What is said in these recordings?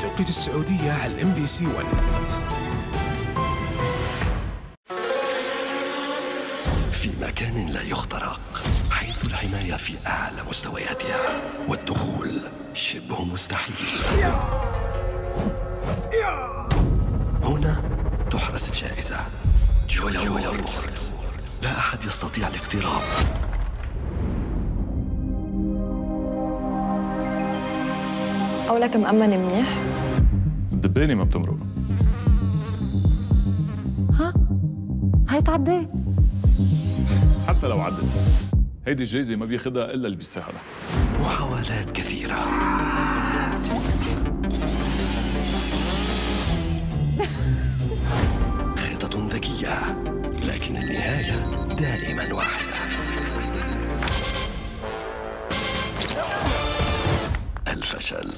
بتوقيت السعودية على MBC 1. في مكان لا يخترق، حيث الحماية في أعلى مستوياتها والدخول شبه مستحيل. هنا تحرس الجائزة جويا ووردز. لا أحد يستطيع الاقتراب. قولك مأمن منيح؟ الدبانة ما بتمرق. ها؟ هاي تعديت. حتى لو عدت، هيدي الجايزة ما بياخدها إلا اللي بيستاهلها. محاولات كثيرة. خطط ذكية، لكن النهاية دائما واحدة. الفشل.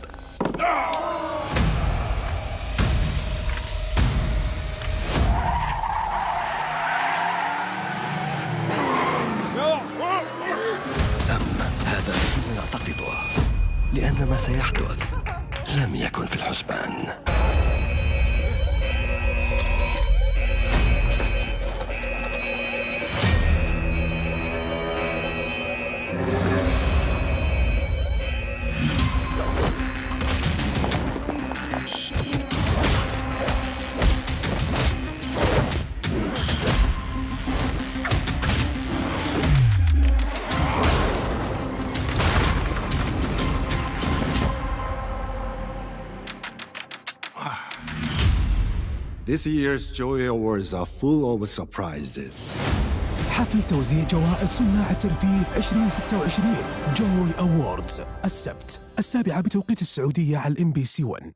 هذا ما نعتقده، لأن ما سيحدث لم يكن في الحسبان. This year's Joy Awards are full of surprises. حفل توزيع جوائز صناع الترفيه 2026 جوي أووردز السبت 7 بتوقيت السعودية على MBC 1.